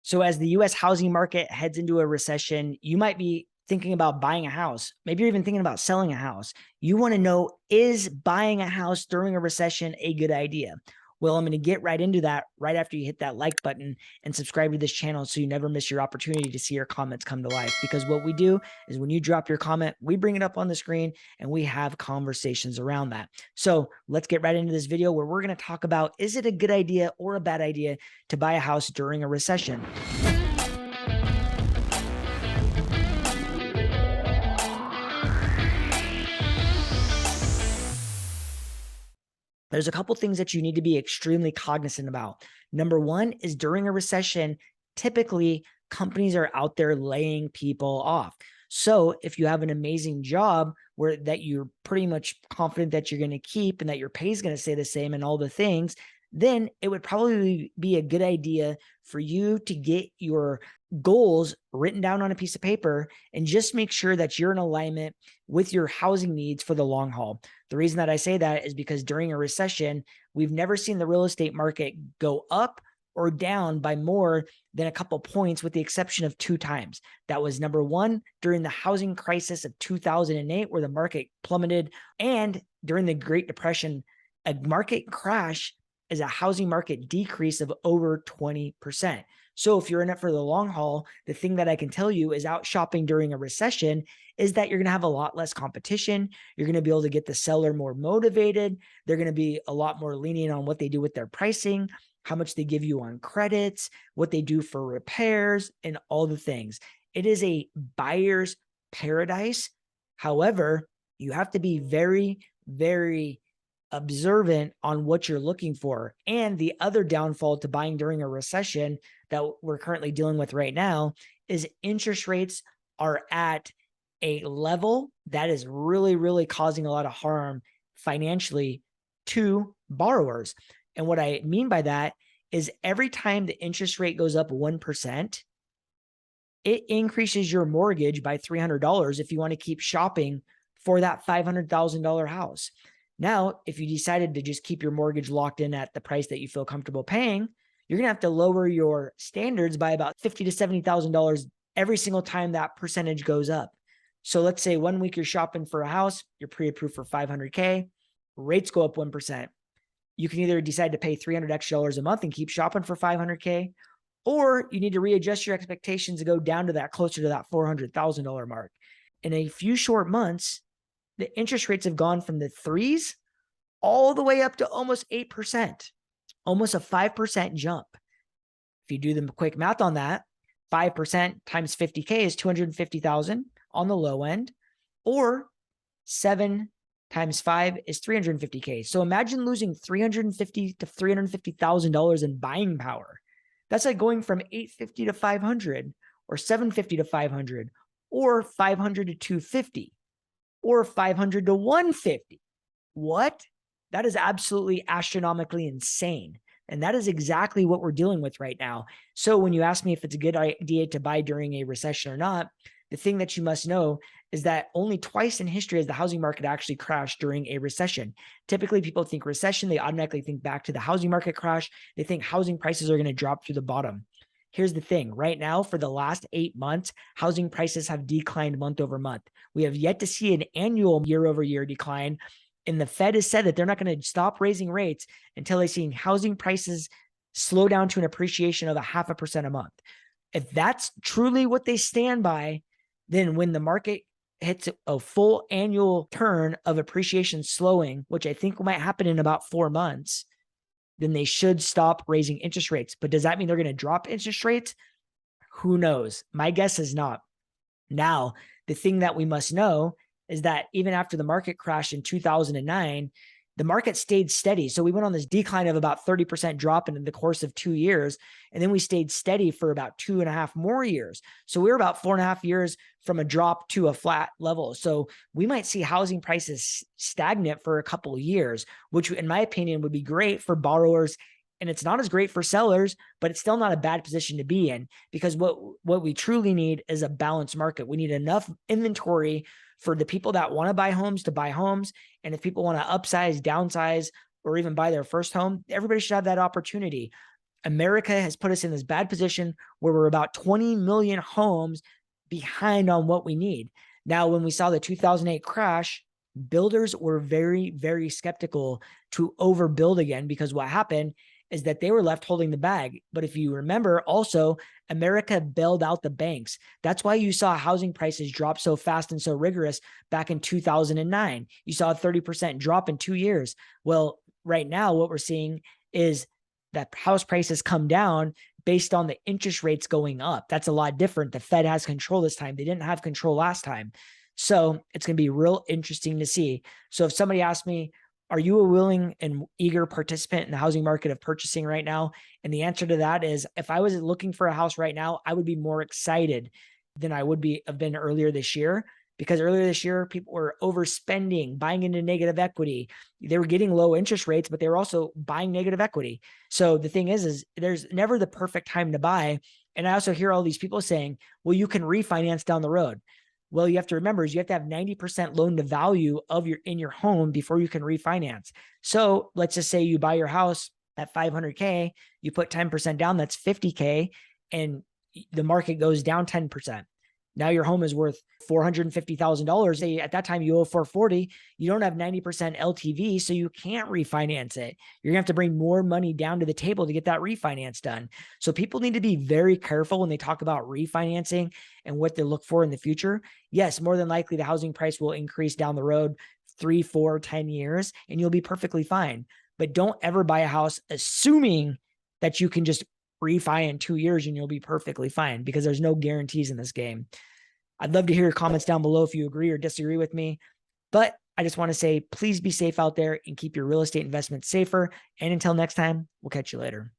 So as the US housing market heads into a recession, you might be thinking about buying a house. Maybe you're even thinking about selling a house. You want to know, is buying a house during a recession a good idea? Well, I'm going to get right into that right after you hit that like button and subscribe to this channel so you never miss your opportunity to see your comments come to life. Because what we do is when you drop your comment, we bring it up on the screen and we have conversations around that. So let's get right into this video where we're going to talk about, is it a good idea or a bad idea to buy a house during a recession? There's a couple things that you need to be extremely cognizant about. Number one is during a recession, typically companies are out there laying people off. So if you have an amazing job where that you're pretty much confident that you're going to keep and that your pay is going to stay the same and all the things, then it would probably be a good idea for you to get your goals written down on a piece of paper and just make sure that you're in alignment with your housing needs for the long haul. The reason that I say that is because during a recession, we've never seen the real estate market go up or down by more than a couple points, with the exception of 2 times. That was number one, during the housing crisis of 2008, where the market plummeted, and during the Great Depression. A market crash is a housing market decrease of over 20%. So if you're in it for the long haul, the thing that I can tell you is out shopping during a recession is that you're going to have a lot less competition. You're going to be able to get the seller more motivated. They're going to be a lot more lenient on what they do with their pricing, how much they give you on credits, what they do for repairs, and all the things. It is a buyer's paradise. However, you have to be very, very observant on what you're looking for. And the other downfall to buying during a recession that we're currently dealing with right now is interest rates are at a level that is really, really causing a lot of harm financially to borrowers. And what I mean by that is every time the interest rate goes up 1%, it increases your mortgage by $300 if you want to keep shopping for that $500,000 house. Now, if you decided to just keep your mortgage locked in at the price that you feel comfortable paying, you're going to have to lower your standards by about $50,000 to $70,000 every single time that percentage goes up. So let's say 1 week you're shopping for a house, you're pre-approved for $500K, rates go up 1%. You can either decide to pay $300 extra a month and keep shopping for $500K, or you need to readjust your expectations to go down to that closer to that $400,000 mark. In a few short months, the interest rates have gone from the 3s all the way up to almost 8%, almost a 5% jump. If you do the quick math on that, 5% times 50K is 250,000 on the low end, or 7 times 5 is 350K. So imagine losing $350,000 to $350,000 in buying power. That's like going from 850 to 500, or 750 to 500, or 500 to 250. Or 500 to 150. What? That is absolutely astronomically insane. And that is exactly what we're dealing with right now. So when you ask me if it's a good idea to buy during a recession or not, the thing that you must know is that only twice in history has the housing market actually crashed during a recession. Typically, people think recession, they automatically think back to the housing market crash. They think housing prices are going to drop through the bottom. Here's the thing. Right now, for the last 8 months, housing prices have declined month over month. We have yet to see an annual year-over-year decline. And the Fed has said that they're not going to stop raising rates until they see housing prices slow down to an appreciation of 0.5% a month. If that's truly what they stand by, then when the market hits a full annual turn of appreciation slowing, which I think might happen in about 4 months, then they should stop raising interest rates. But does that mean they're going to drop interest rates? Who knows? My guess is not. Now, the thing that we must know is that even after the market crashed in 2009, the market stayed steady. So we went on this decline of about 30% drop in the course of 2 years. And then we stayed steady for about 2.5 more years. So we were about 4.5 years from a drop to a flat level. So we might see housing prices stagnant for a couple of years, which in my opinion would be great for borrowers. And it's not as great for sellers, but it's still not a bad position to be in, because what we truly need is a balanced market. We need enough inventory for the people that want to buy homes to buy homes. And if people want to upsize, downsize, or even buy their first home, everybody should have that opportunity. America has put us in this bad position where we're about 20 million homes behind on what we need. Now, when we saw the 2008 crash, builders were very, very skeptical to overbuild again, because what happened is that they were left holding the bag. But if you remember, also, America bailed out the banks. That's why you saw housing prices drop so fast and so rigorous back in 2009. You saw a 30% drop in 2 years. Well, right now, what we're seeing is that house prices come down based on the interest rates going up. That's a lot different. The Fed has control this time. They didn't have control last time. So it's going to be real interesting to see. So if somebody asks me, are you a willing and eager participant in the housing market of purchasing right now? And the answer to that is, if I was looking for a house right now, I would be more excited than I would have been earlier this year, because earlier this year, people were overspending, buying into negative equity. They were getting low interest rates, but they were also buying negative equity. So the thing is there's never the perfect time to buy. And I also hear all these people saying, well, you can refinance down the road. Well, you have to remember is you have to have 90% loan to value in your home before you can refinance. So let's just say you buy your house at 500K, you put 10% down, that's 50K, and the market goes down 10%. Now your home is worth $450,000. Say at that time you owe 440, you don't have 90% LTV, so you can't refinance it. You're gonna have to bring more money down to the table to get that refinance done. So people need to be very careful when they talk about refinancing and what they look for in the future. Yes, more than likely the housing price will increase down the road 3, 4, 10 years, and you'll be perfectly fine. But don't ever buy a house assuming that you can just refi in 2 years and you'll be perfectly fine, because there's no guarantees in this game. I'd love to hear your comments down below if you agree or disagree with me. But I just want to say, please be safe out there and keep your real estate investments safer. And until next time, we'll catch you later.